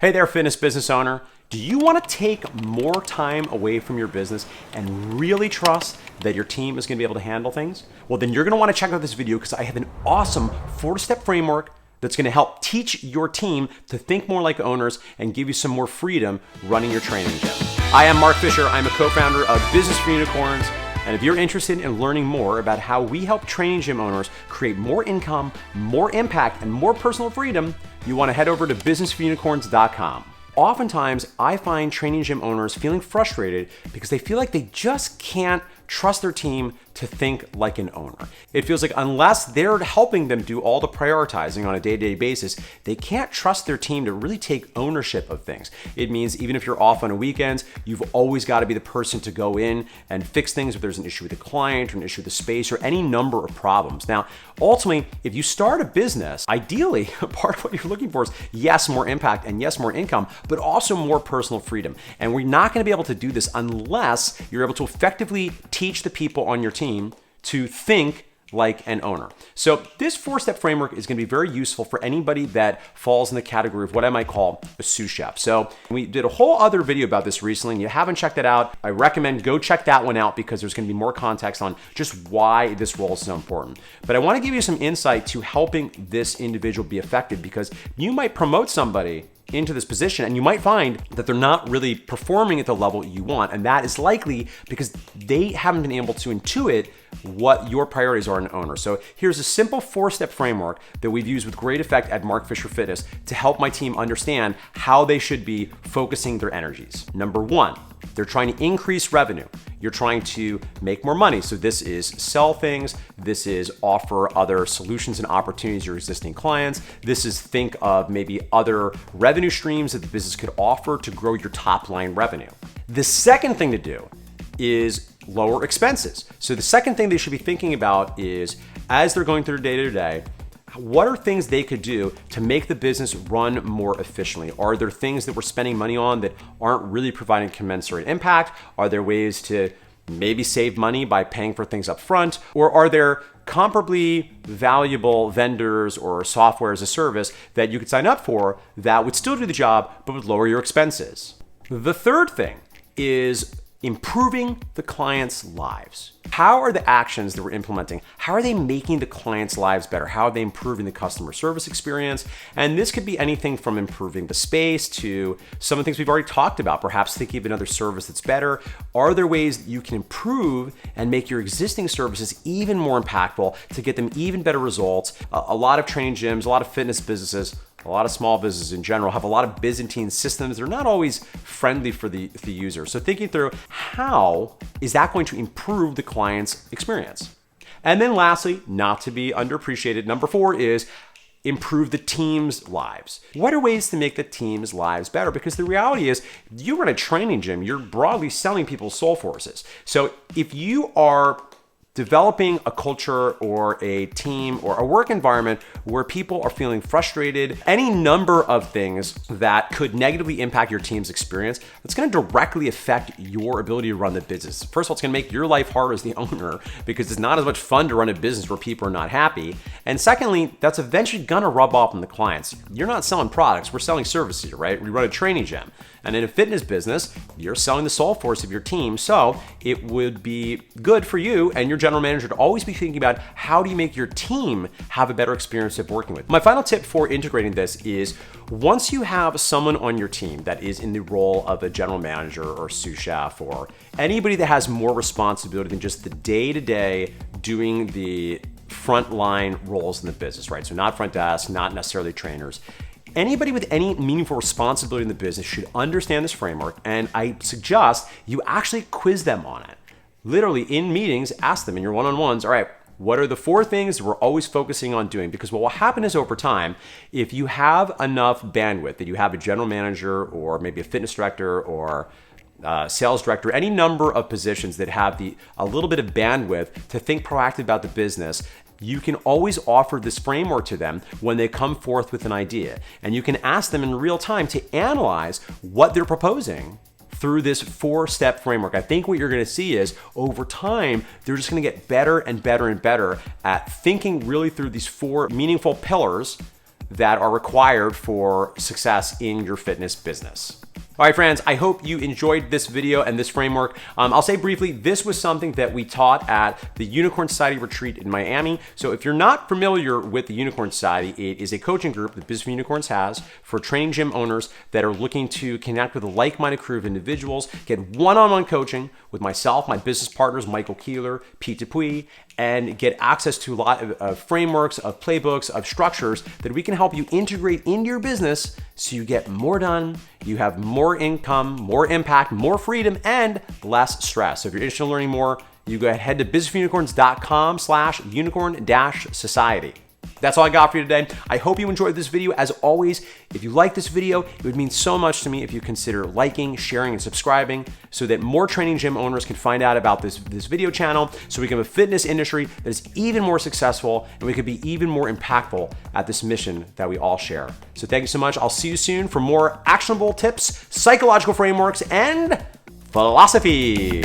Hey there, fitness business owner. Do you want to take more time away from your business and really trust that your team is going to be able to handle things? Well, then you're going to want to check out this video because I have an awesome 4-step framework that's going to help teach your team to think more like owners and give you some more freedom running your training gym. I am Mark Fisher. I'm a co-founder of Business for Unicorns. And if you're interested in learning more about how we help training gym owners create more income, more impact, and more personal freedom, you want to head over to businessforunicorns.com. Oftentimes, I find training gym owners feeling frustrated because they feel like they just can't trust their team to think like an owner. It feels like unless they're helping them do all the prioritizing on a day-to-day basis, they can't trust their team to really take ownership of things. It means even if you're off on weekends, you've always got to be the person to go in and fix things if there's an issue with a client or an issue with the space or any number of problems. Now, ultimately, if you start a business, ideally, part of what you're looking for is, yes, more impact and yes, more income, but also more personal freedom. And we're not going to be able to do this unless you're able to effectively teach the people on your team to think like an owner. So this 4-step framework is going to be very useful for anybody that falls in the category of what I might call a sous chef. So we did a whole other video about this recently, and you haven't checked that out, I recommend go check that one out because there's going to be more context on just why this role is so important. But I want to give you some insight to helping this individual be effective because you might promote somebody into this position and you might find that they're not really performing at the level you want, and that is likely because they haven't been able to intuit what your priorities are as an owner. So here's a simple 4-step framework that we've used with great effect at Mark Fisher Fitness to help my team understand how they should be focusing their energies. Number 1, they're trying to increase revenue. You're trying to make more money. So this is sell things. This is offer other solutions and opportunities to your existing clients. This is think of maybe other revenue streams that the business could offer to grow your top line revenue. The second thing to do is lower expenses. So the second thing they should be thinking about is, as they're going through day to day, what are things they could do to make the business run more efficiently? Are there things that we're spending money on that aren't really providing commensurate impact? Are there ways to maybe save money by paying for things up front? Or are there comparably valuable vendors or software as a service that you could sign up for that would still do the job but would lower your expenses? The third thing is improving the clients' lives. How are the actions that we're implementing, how are they making the clients' lives better? How are they improving the customer service experience? And this could be anything from improving the space to some of the things we've already talked about, perhaps thinking of another service that's better. Are there ways that you can improve and make your existing services even more impactful to get them even better results? A lot of training gyms, a lot of fitness businesses, a lot of small businesses in general have a lot of Byzantine systems. They're not always friendly for the user. So thinking through how is that going to improve the client's experience? And then lastly, not to be underappreciated, number 4 is improve the team's lives. What are ways to make the team's lives better? Because the reality is you run a training gym, you're broadly selling people's soul forces. So if you are developing a culture or a team or a work environment where people are feeling frustrated, any number of things that could negatively impact your team's experience, that's going to directly affect your ability to run the business. First of all, it's going to make your life harder as the owner because it's not as much fun to run a business where people are not happy. And secondly, that's eventually going to rub off on the clients. You're not selling products, we're selling services, right? We run a training gym. And in a fitness business, you're selling the soul force of your team. So it would be good for you and your general manager to always be thinking about how do you make your team have a better experience of working with. My final tip for integrating this is once you have someone on your team that is in the role of a general manager or sous chef or anybody that has more responsibility than just the day-to-day doing the frontline roles in the business, right? So not front desk, not necessarily trainers. Anybody with any meaningful responsibility in the business should understand this framework, and I suggest you actually quiz them on it. Literally in meetings, ask them in your one-on-ones, all right, what are the 4 things we're always focusing on doing? Because what will happen is over time, if you have enough bandwidth that you have a general manager or maybe a fitness director or sales director, any number of positions that have a little bit of bandwidth to think proactively about the business, you can always offer this framework to them when they come forth with an idea. And you can ask them in real time to analyze what they're proposing through this 4-step framework. I think what you're gonna see is over time, they're just gonna get better and better and better at thinking really through these 4 meaningful pillars that are required for success in your fitness business. All right, friends, I hope you enjoyed this video and this framework. I'll say briefly, this was something that we taught at the Unicorn Society retreat in Miami. So if you're not familiar with the Unicorn Society, it is a coaching group that Business for Unicorns has for training gym owners that are looking to connect with a like-minded crew of individuals, get one-on-one coaching with myself, my business partners, Michael Keeler, Pete Dupuis, and get access to a lot of frameworks, of playbooks, of structures that we can help you integrate into your business so you get more done, you have more income, more impact, more freedom, and less stress. So if you're interested in learning more, you go ahead to businessforunicorns.com/unicorn-society. That's all I got for you today. I hope you enjoyed this video. As always, if you like this video, it would mean so much to me if you consider liking, sharing, and subscribing so that more training gym owners can find out about this video channel, so we can have a fitness industry that is even more successful and we could be even more impactful at this mission that we all share. So thank you so much. I'll see you soon for more actionable tips, psychological frameworks, and philosophy.